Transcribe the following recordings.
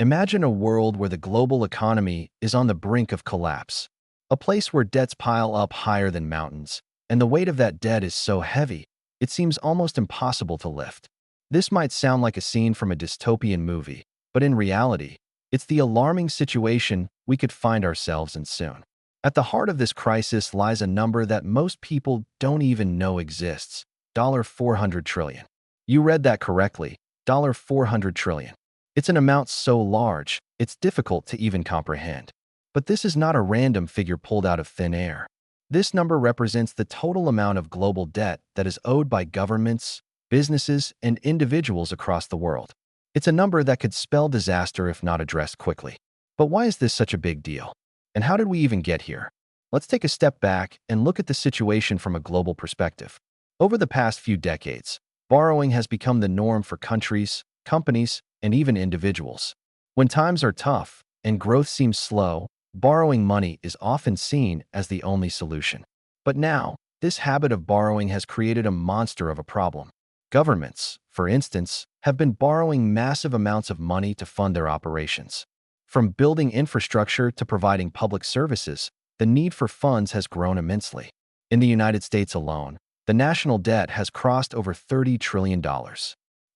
Imagine a world where the global economy is on the brink of collapse, a place where debts pile up higher than mountains, and the weight of that debt is so heavy, it seems almost impossible to lift. This might sound like a scene from a dystopian movie, but in reality, it's the alarming situation we could find ourselves in soon. At the heart of this crisis lies a number that most people don't even know exists: 400 trillion. You read that correctly, 400 trillion. It's an amount so large, it's difficult to even comprehend. But this is not a random figure pulled out of thin air. This number represents the total amount of global debt that is owed by governments, businesses, and individuals across the world. It's a number that could spell disaster if not addressed quickly. But why is this such a big deal? And how did we even get here? Let's take a step back and look at the situation from a global perspective. Over the past few decades, borrowing has become the norm for countries, companies, and even individuals. When times are tough and growth seems slow, borrowing money is often seen as the only solution. But now, this habit of borrowing has created a monster of a problem. Governments, for instance, have been borrowing massive amounts of money to fund their operations. From building infrastructure to providing public services, the need for funds has grown immensely. In the United States alone, the national debt has crossed over $30 trillion.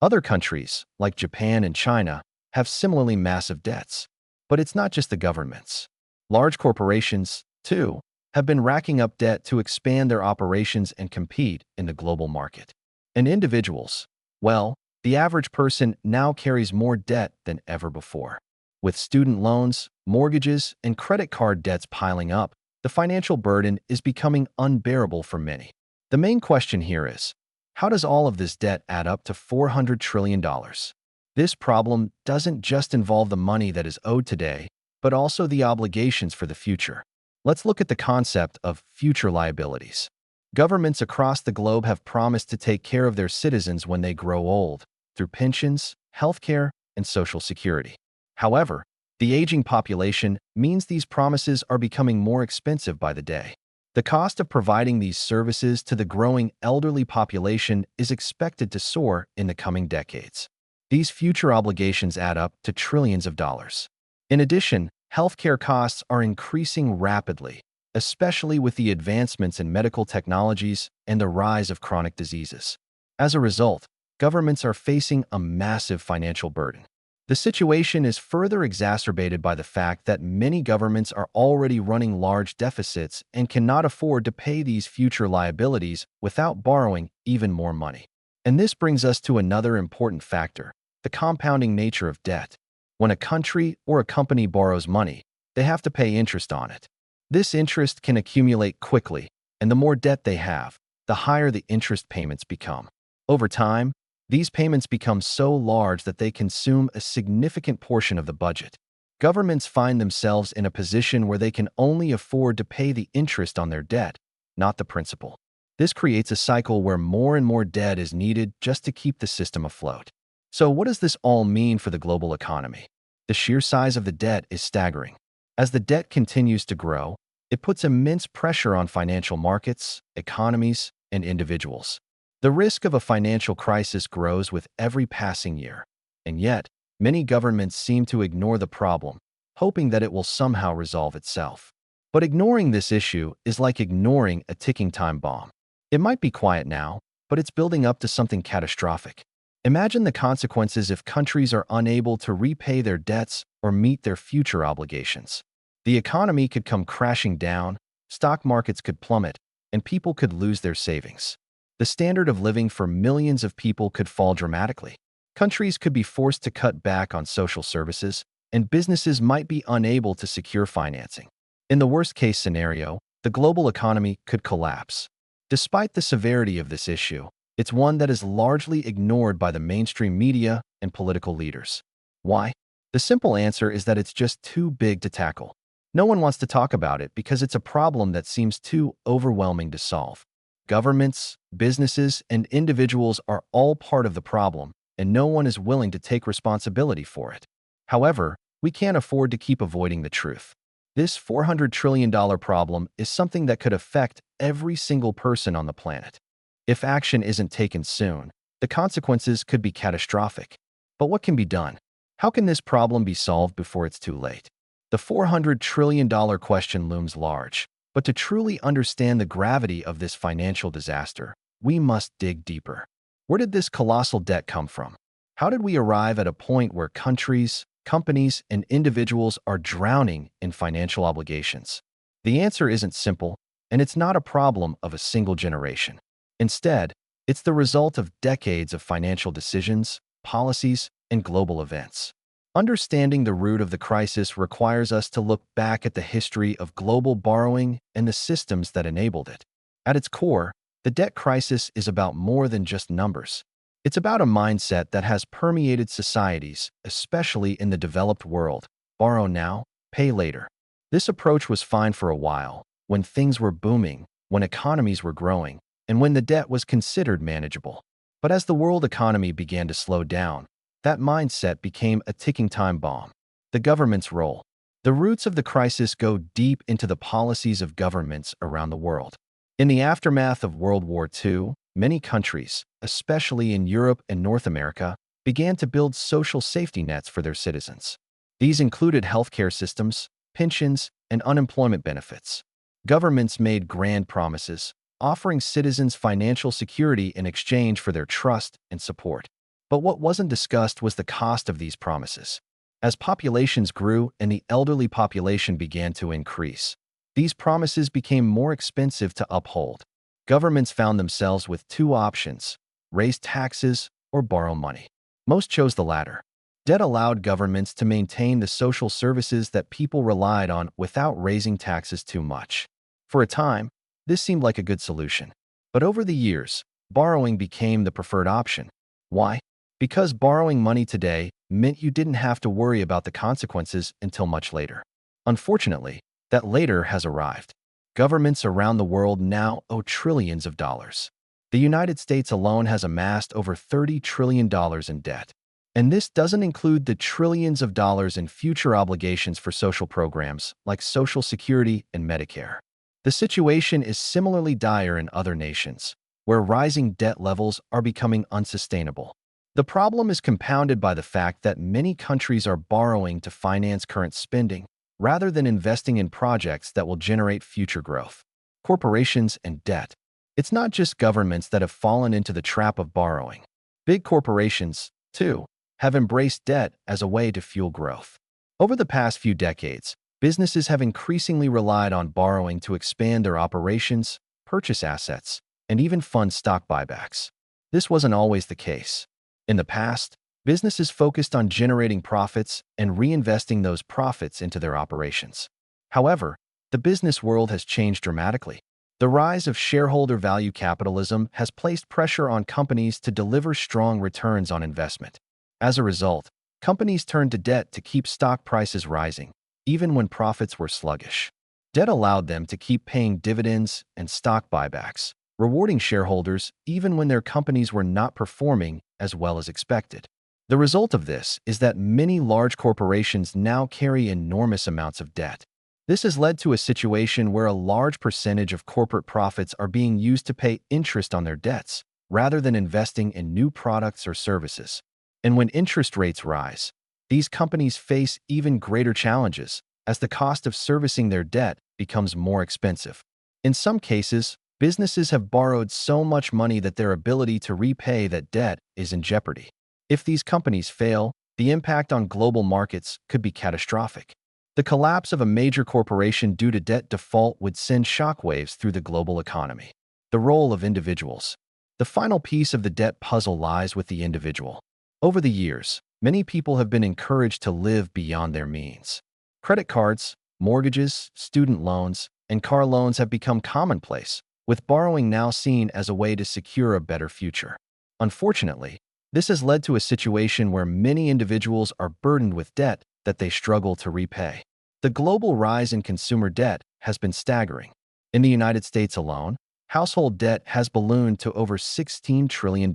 Other countries, like Japan and China, have similarly massive debts. But it's not just the governments. Large corporations, too, have been racking up debt to expand their operations and compete in the global market. And individuals, well, the average person now carries more debt than ever before. With student loans, mortgages, and credit card debts piling up, the financial burden is becoming unbearable for many. The main question here is, how does all of this debt add up to $400 trillion? This problem doesn't just involve the money that is owed today, but also the obligations for the future. Let's look at the concept of future liabilities. Governments across the globe have promised to take care of their citizens when they grow old, through pensions, healthcare, and social security. However, the aging population means these promises are becoming more expensive by the day. The cost of providing these services to the growing elderly population is expected to soar in the coming decades. These future obligations add up to trillions of dollars. In addition, healthcare costs are increasing rapidly, especially with the advancements in medical technologies and the rise of chronic diseases. As a result, governments are facing a massive financial burden. The situation is further exacerbated by the fact that many governments are already running large deficits and cannot afford to pay these future liabilities without borrowing even more money. And this brings us to another important factor: the compounding nature of debt. When a country or a company borrows money, they have to pay interest on it. This interest can accumulate quickly, and the more debt they have, the higher the interest payments become. Over time, these payments become so large that they consume a significant portion of the budget. Governments find themselves in a position where they can only afford to pay the interest on their debt, not the principal. This creates a cycle where more and more debt is needed just to keep the system afloat. So what does this all mean for the global economy? The sheer size of the debt is staggering. As the debt continues to grow, it puts immense pressure on financial markets, economies, and individuals. The risk of a financial crisis grows with every passing year, and yet, many governments seem to ignore the problem, hoping that it will somehow resolve itself. But ignoring this issue is like ignoring a ticking time bomb. It might be quiet now, but it's building up to something catastrophic. Imagine the consequences if countries are unable to repay their debts or meet their future obligations. The economy could come crashing down, stock markets could plummet, and people could lose their savings. The standard of living for millions of people could fall dramatically. Countries could be forced to cut back on social services, and businesses might be unable to secure financing. In the worst-case scenario, the global economy could collapse. Despite the severity of this issue, it's one that is largely ignored by the mainstream media and political leaders. Why? The simple answer is that it's just too big to tackle. No one wants to talk about it because it's a problem that seems too overwhelming to solve. Governments, businesses, and individuals are all part of the problem, and no one is willing to take responsibility for it. However, we can't afford to keep avoiding the truth. This $400 trillion problem is something that could affect every single person on the planet. If action isn't taken soon, the consequences could be catastrophic. But what can be done? How can this problem be solved before it's too late? The $400 trillion question looms large, but to truly understand the gravity of this financial disaster, we must dig deeper. Where did this colossal debt come from? How did we arrive at a point where countries, companies, and individuals are drowning in financial obligations? The answer isn't simple, and it's not a problem of a single generation. Instead, it's the result of decades of financial decisions, policies, and global events. Understanding the root of the crisis requires us to look back at the history of global borrowing and the systems that enabled it. At its core, the debt crisis is about more than just numbers. It's about a mindset that has permeated societies, especially in the developed world. Borrow now, pay later. This approach was fine for a while, when things were booming, when economies were growing, and when the debt was considered manageable. But as the world economy began to slow down, that mindset became a ticking time bomb. The government's role. The roots of the crisis go deep into the policies of governments around the world. In the aftermath of World War II, many countries, especially in Europe and North America, began to build social safety nets for their citizens. These included healthcare systems, pensions, and unemployment benefits. Governments made grand promises, offering citizens financial security in exchange for their trust and support. But what wasn't discussed was the cost of these promises. As populations grew and the elderly population began to increase, these promises became more expensive to uphold. Governments found themselves with two options: raise taxes or borrow money. Most chose the latter. Debt allowed governments to maintain the social services that people relied on without raising taxes too much. For a time, this seemed like a good solution. But over the years, borrowing became the preferred option. Why? Because borrowing money today meant you didn't have to worry about the consequences until much later. Unfortunately, that later has arrived. Governments around the world now owe trillions of dollars. The United States alone has amassed over $30 trillion in debt. And this doesn't include the trillions of dollars in future obligations for social programs like Social Security and Medicare. The situation is similarly dire in other nations, where rising debt levels are becoming unsustainable. The problem is compounded by the fact that many countries are borrowing to finance current spending, rather than investing in projects that will generate future growth. Corporations and debt. It's not just governments that have fallen into the trap of borrowing. Big corporations, too, have embraced debt as a way to fuel growth. Over the past few decades, businesses have increasingly relied on borrowing to expand their operations, purchase assets, and even fund stock buybacks. This wasn't always the case. In the past, businesses focused on generating profits and reinvesting those profits into their operations. However, the business world has changed dramatically. The rise of shareholder value capitalism has placed pressure on companies to deliver strong returns on investment. As a result, companies turned to debt to keep stock prices rising, even when profits were sluggish. Debt allowed them to keep paying dividends and stock buybacks, rewarding shareholders even when their companies were not performing as well as expected. The result of this is that many large corporations now carry enormous amounts of debt. This has led to a situation where a large percentage of corporate profits are being used to pay interest on their debts, rather than investing in new products or services. And when interest rates rise, these companies face even greater challenges, as the cost of servicing their debt becomes more expensive. In some cases, businesses have borrowed so much money that their ability to repay that debt is in jeopardy. If these companies fail, the impact on global markets could be catastrophic. The collapse of a major corporation due to debt default would send shockwaves through the global economy. The role of individuals. The final piece of the debt puzzle lies with the individual. Over the years, many people have been encouraged to live beyond their means. Credit cards, mortgages, student loans, and car loans have become commonplace, with borrowing now seen as a way to secure a better future. Unfortunately, this has led to a situation where many individuals are burdened with debt that they struggle to repay. The global rise in consumer debt has been staggering. In the United States alone, household debt has ballooned to over $16 trillion.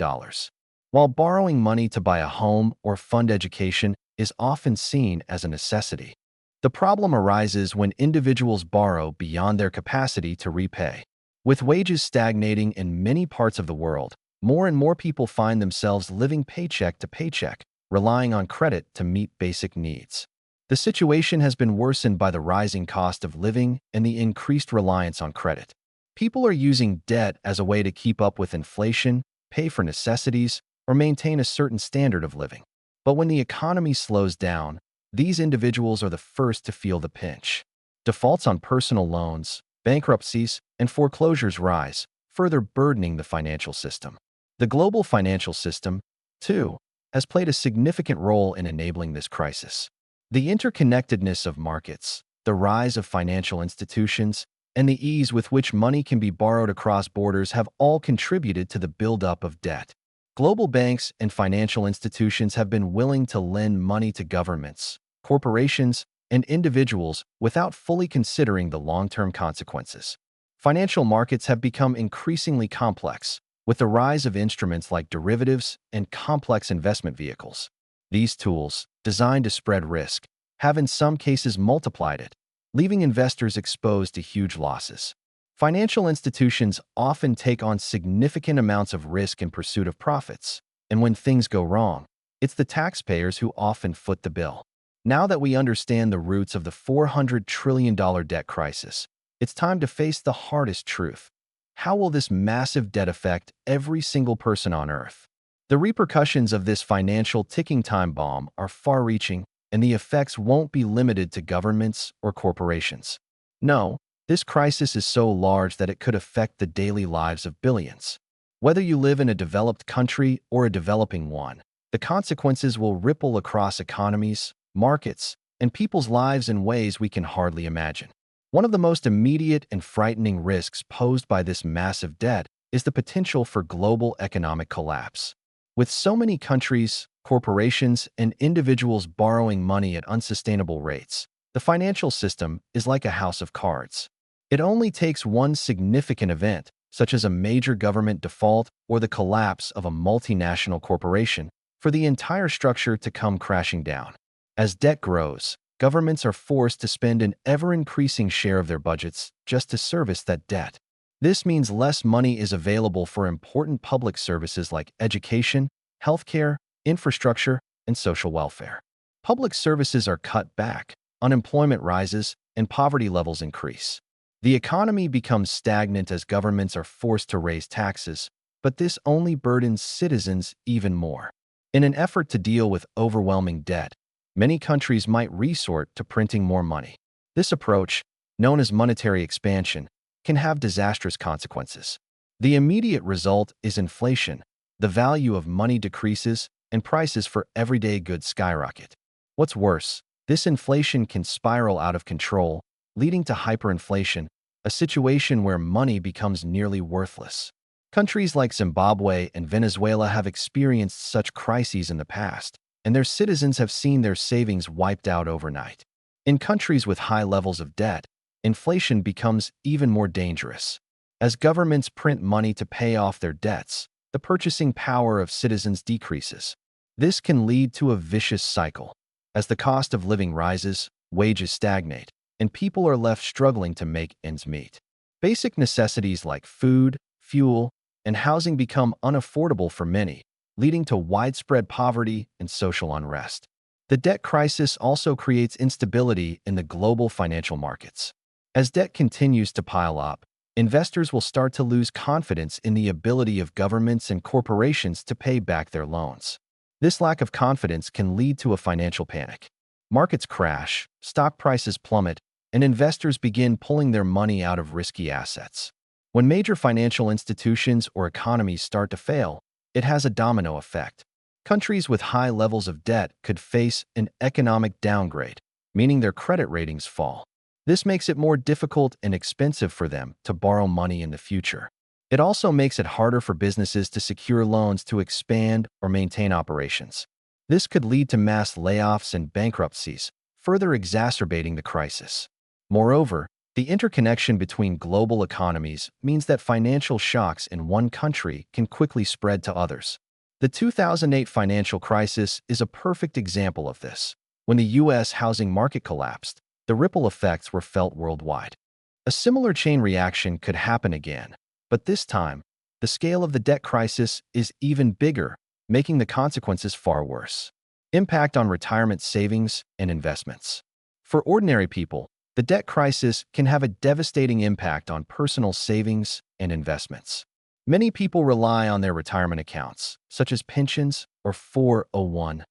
While borrowing money to buy a home or fund education is often seen as a necessity, the problem arises when individuals borrow beyond their capacity to repay. With wages stagnating in many parts of the world, more and more people find themselves living paycheck to paycheck relying on credit to meet basic needs. The situation has been worsened by the rising cost of living and the increased reliance on credit. People are using debt as a way to keep up with inflation, pay for necessities, or maintain a certain standard of living. But when the economy slows down, these individuals are the first to feel the pinch. Defaults on personal loans, bankruptcies, and foreclosures rise, further burdening the financial system. The global financial system, too, has played a significant role in enabling this crisis. The interconnectedness of markets, the rise of financial institutions, and the ease with which money can be borrowed across borders have all contributed to the buildup of debt. Global banks and financial institutions have been willing to lend money to governments, corporations, and individuals without fully considering the long-term consequences. Financial markets have become increasingly complex, with the rise of instruments like derivatives and complex investment vehicles. These tools, designed to spread risk, have in some cases multiplied it, leaving investors exposed to huge losses. Financial institutions often take on significant amounts of risk in pursuit of profits, and when things go wrong, it's the taxpayers who often foot the bill. Now that we understand the roots of the $400 trillion debt crisis, it's time to face the hardest truth. How will this massive debt affect every single person on Earth? The repercussions of this financial ticking time bomb are far-reaching, and the effects won't be limited to governments or corporations. No, this crisis is so large that it could affect the daily lives of billions. Whether you live in a developed country or a developing one, the consequences will ripple across economies, markets, and people's lives in ways we can hardly imagine. One of the most immediate and frightening risks posed by this massive debt is the potential for global economic collapse. With so many countries, corporations, and individuals borrowing money at unsustainable rates, the financial system is like a house of cards. It only takes one significant event, such as a major government default or the collapse of a multinational corporation, for the entire structure to come crashing down. As debt grows, governments are forced to spend an ever-increasing share of their budgets just to service that debt. This means less money is available for important public services like education, healthcare, infrastructure, and social welfare. Public services are cut back, unemployment rises, and poverty levels increase. The economy becomes stagnant as governments are forced to raise taxes, but this only burdens citizens even more. In an effort to deal with overwhelming debt, many countries might resort to printing more money. This approach, known as monetary expansion, can have disastrous consequences. The immediate result is inflation. The value of money decreases, and prices for everyday goods skyrocket. What's worse, this inflation can spiral out of control, leading to hyperinflation, a situation where money becomes nearly worthless. Countries like Zimbabwe and Venezuela have experienced such crises in the past, and their citizens have seen their savings wiped out overnight. In countries with high levels of debt, inflation becomes even more dangerous. As governments print money to pay off their debts, the purchasing power of citizens decreases. This can lead to a vicious cycle. As the cost of living rises, wages stagnate, and people are left struggling to make ends meet. Basic necessities like food, fuel, and housing become unaffordable for many, leading to widespread poverty and social unrest. The debt crisis also creates instability in the global financial markets. As debt continues to pile up, investors will start to lose confidence in the ability of governments and corporations to pay back their loans. This lack of confidence can lead to a financial panic. Markets crash, stock prices plummet, and investors begin pulling their money out of risky assets. When major financial institutions or economies start to fail, it has a domino effect. Countries with high levels of debt could face an economic downgrade, meaning their credit ratings fall. This makes it more difficult and expensive for them to borrow money in the future. It also makes it harder for businesses to secure loans to expand or maintain operations. This could lead to mass layoffs and bankruptcies, further exacerbating the crisis. Moreover, the interconnection between global economies means that financial shocks in one country can quickly spread to others. The 2008 financial crisis is a perfect example of this. When the U.S. housing market collapsed, the ripple effects were felt worldwide. A similar chain reaction could happen again, but this time, the scale of the debt crisis is even bigger, making the consequences far worse. Impact on retirement savings and investments. For ordinary people, the debt crisis can have a devastating impact on personal savings and investments. Many people rely on their retirement accounts, such as pensions or 401(k)s,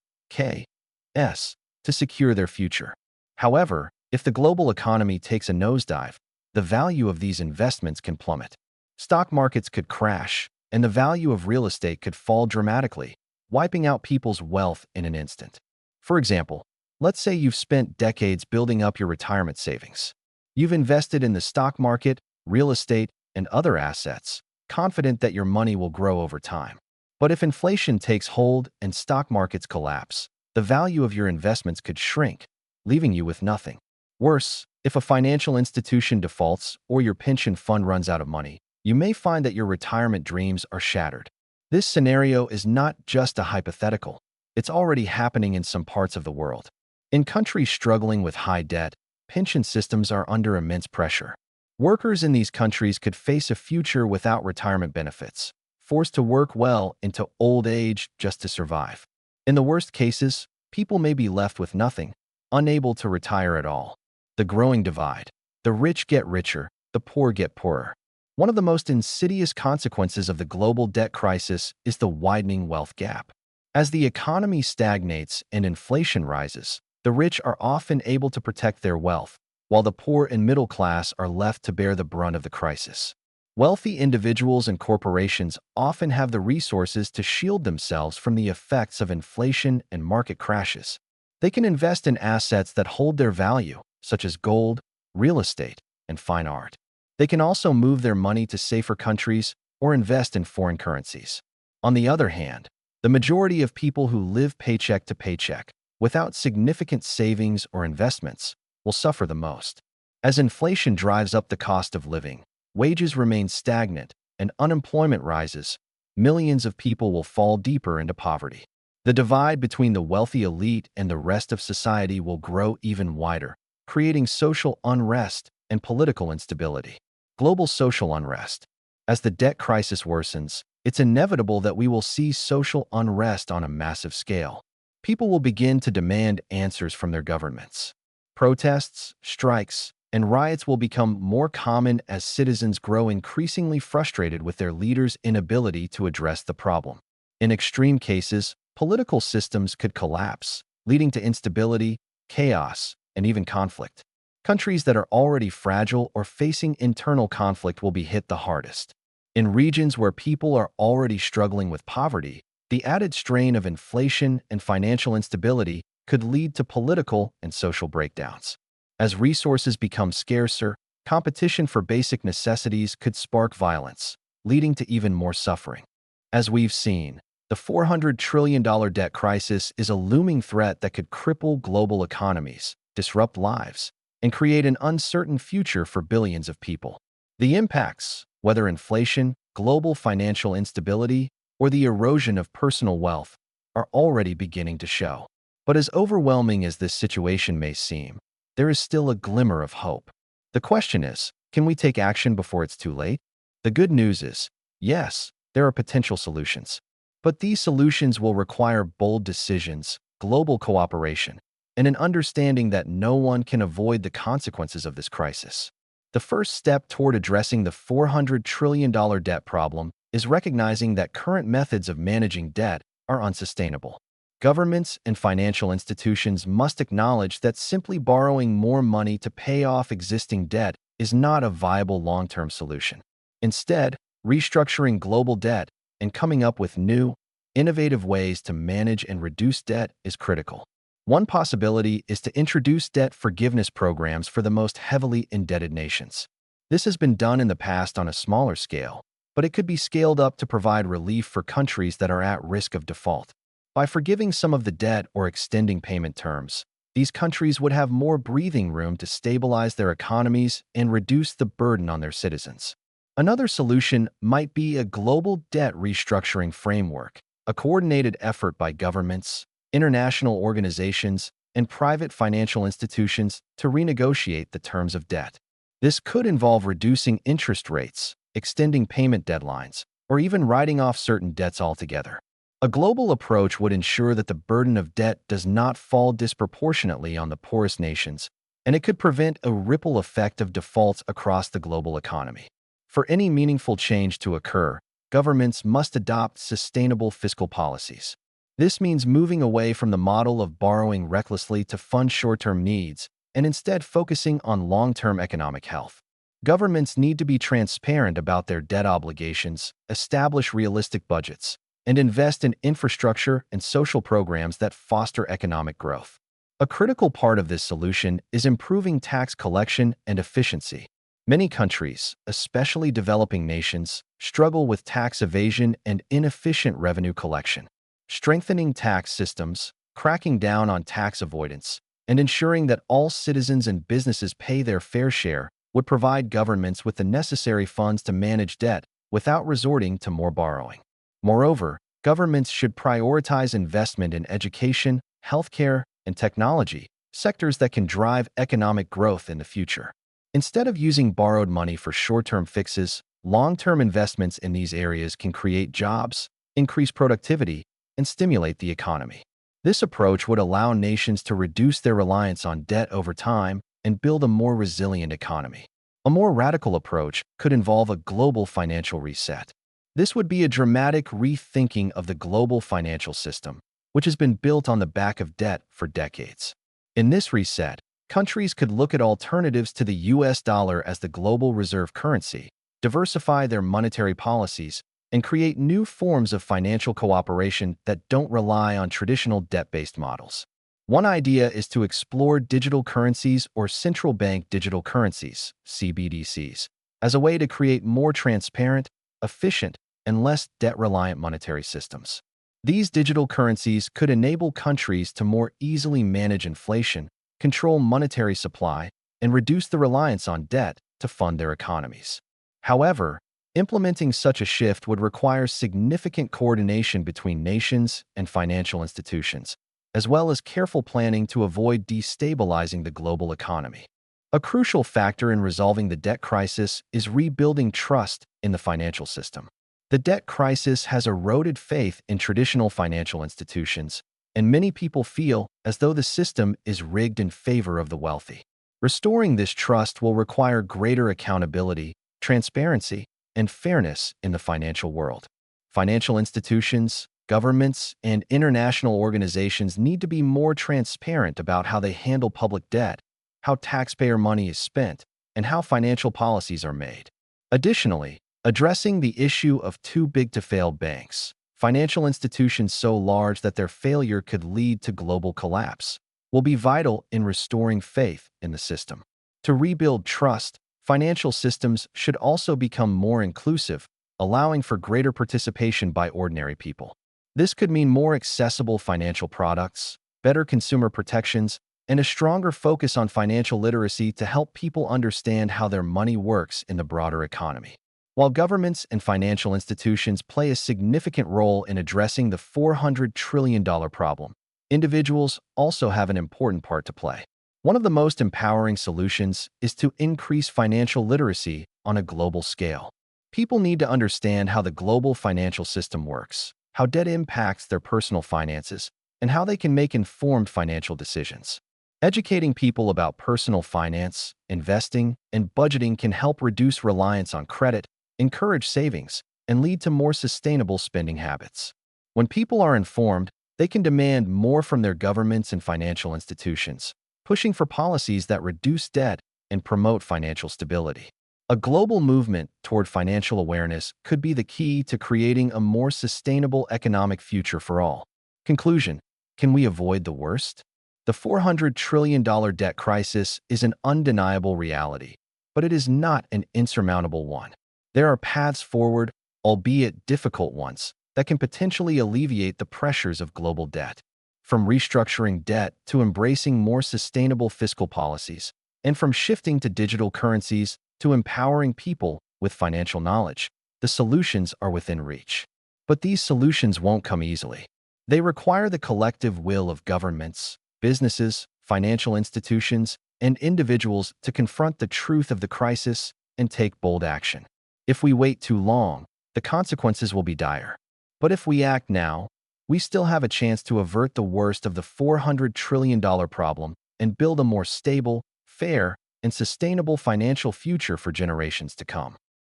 to secure their future. However, if the global economy takes a nosedive, the value of these investments can plummet. Stock markets could crash, and the value of real estate could fall dramatically, wiping out people's wealth in an instant. For example, let's say you've spent decades building up your retirement savings. You've invested in the stock market, real estate, and other assets, confident that your money will grow over time. But if inflation takes hold and stock markets collapse, the value of your investments could shrink, leaving you with nothing. Worse, if a financial institution defaults or your pension fund runs out of money, you may find that your retirement dreams are shattered. This scenario is not just a hypothetical. It's already happening in some parts of the world. In countries struggling with high debt, pension systems are under immense pressure. Workers in these countries could face a future without retirement benefits, forced to work well into old age just to survive. In the worst cases, people may be left with nothing, unable to retire at all. The growing divide. The rich get richer, the poor get poorer. One of the most insidious consequences of the global debt crisis is the widening wealth gap. As the economy stagnates and inflation rises, the rich are often able to protect their wealth, while the poor and middle class are left to bear the brunt of the crisis. Wealthy individuals and corporations often have the resources to shield themselves from the effects of inflation and market crashes. They can invest in assets that hold their value, such as gold, real estate, and fine art. They can also move their money to safer countries or invest in foreign currencies. On the other hand, the majority of people who live paycheck to paycheck, without significant savings or investments, will suffer the most. As inflation drives up the cost of living, wages remain stagnant, and unemployment rises, millions of people will fall deeper into poverty. The divide between the wealthy elite and the rest of society will grow even wider, creating social unrest and political instability. Global social unrest. As the debt crisis worsens, it's inevitable that we will see social unrest on a massive scale. People will begin to demand answers from their governments. Protests, strikes, and riots will become more common as citizens grow increasingly frustrated with their leaders' inability to address the problem. In extreme cases, political systems could collapse, leading to instability, chaos, and even conflict. Countries that are already fragile or facing internal conflict will be hit the hardest. In regions where people are already struggling with poverty, the added strain of inflation and financial instability could lead to political and social breakdowns. As resources become scarcer, competition for basic necessities could spark violence, leading to even more suffering. As we've seen, the $400 trillion debt crisis is a looming threat that could cripple global economies, disrupt lives, and create an uncertain future for billions of people. The impacts, whether inflation, global financial instability, or the erosion of personal wealth, are already beginning to show. But as overwhelming as this situation may seem, there is still a glimmer of hope. The question is, can we take action before it's too late? The good news is, yes, there are potential solutions. But these solutions will require bold decisions, global cooperation, and an understanding that no one can avoid the consequences of this crisis. The first step toward addressing the $400 trillion debt problem is recognizing that current methods of managing debt are unsustainable. Governments and financial institutions must acknowledge that simply borrowing more money to pay off existing debt is not a viable long-term solution. Instead, restructuring global debt and coming up with new, innovative ways to manage and reduce debt is critical. One possibility is to introduce debt forgiveness programs for the most heavily indebted nations. This has been done in the past on a smaller scale, but it could be scaled up to provide relief for countries that are at risk of default. By forgiving some of the debt or extending payment terms, these countries would have more breathing room to stabilize their economies and reduce the burden on their citizens. Another solution might be a global debt restructuring framework, a coordinated effort by governments, international organizations, and private financial institutions to renegotiate the terms of debt. This could involve reducing interest rates, extending payment deadlines, or even writing off certain debts altogether. A global approach would ensure that the burden of debt does not fall disproportionately on the poorest nations, and it could prevent a ripple effect of defaults across the global economy. For any meaningful change to occur, governments must adopt sustainable fiscal policies. This means moving away from the model of borrowing recklessly to fund short-term needs and instead focusing on long-term economic health. Governments need to be transparent about their debt obligations, establish realistic budgets, and invest in infrastructure and social programs that foster economic growth. A critical part of this solution is improving tax collection and efficiency. Many countries, especially developing nations, struggle with tax evasion and inefficient revenue collection. Strengthening tax systems, cracking down on tax avoidance, and ensuring that all citizens and businesses pay their fair share would provide governments with the necessary funds to manage debt without resorting to more borrowing. Moreover, governments should prioritize investment in education, healthcare, and technology, sectors that can drive economic growth in the future. Instead of using borrowed money for short-term fixes, long-term investments in these areas can create jobs, increase productivity, and stimulate the economy. This approach would allow nations to reduce their reliance on debt over time and build a more resilient economy. A more radical approach could involve a global financial reset. This would be a dramatic rethinking of the global financial system, which has been built on the back of debt for decades. In this reset, countries could look at alternatives to the US dollar as the global reserve currency, diversify their monetary policies, and create new forms of financial cooperation that don't rely on traditional debt-based models. One idea is to explore digital currencies or central bank digital currencies, CBDCs, as a way to create more transparent, efficient, and less debt-reliant monetary systems. These digital currencies could enable countries to more easily manage inflation, control monetary supply, and reduce the reliance on debt to fund their economies. However, implementing such a shift would require significant coordination between nations and financial institutions, as well as careful planning to avoid destabilizing the global economy. A crucial factor in resolving the debt crisis is rebuilding trust in the financial system. The debt crisis has eroded faith in traditional financial institutions, and many people feel as though the system is rigged in favor of the wealthy. Restoring this trust will require greater accountability, transparency, and fairness in the financial world. Financial institutions, governments, and international organizations need to be more transparent about how they handle public debt, how taxpayer money is spent, and how financial policies are made. Additionally, addressing the issue of too big to fail banks, financial institutions so large that their failure could lead to global collapse, will be vital in restoring faith in the system. To rebuild trust, financial systems should also become more inclusive, allowing for greater participation by ordinary people. This could mean more accessible financial products, better consumer protections, and a stronger focus on financial literacy to help people understand how their money works in the broader economy. While governments and financial institutions play a significant role in addressing the $400 trillion problem, individuals also have an important part to play. One of the most empowering solutions is to increase financial literacy on a global scale. People need to understand how the global financial system works, how debt impacts their personal finances, and how they can make informed financial decisions. Educating people about personal finance, investing, and budgeting can help reduce reliance on credit, encourage savings, and lead to more sustainable spending habits. When people are informed, they can demand more from their governments and financial institutions, pushing for policies that reduce debt and promote financial stability. A global movement toward financial awareness could be the key to creating a more sustainable economic future for all. Conclusion: can we avoid the worst? The $400 trillion debt crisis is an undeniable reality, but it is not an insurmountable one. There are paths forward, albeit difficult ones, that can potentially alleviate the pressures of global debt. From restructuring debt to embracing more sustainable fiscal policies, and from shifting to digital currencies to empowering people with financial knowledge, the solutions are within reach. But these solutions won't come easily. They require the collective will of governments, businesses, financial institutions, and individuals to confront the truth of the crisis and take bold action. If we wait too long, the consequences will be dire. But if we act now, we still have a chance to avert the worst of the $400 trillion problem and build a more stable, fair, and sustainable financial future for generations to come.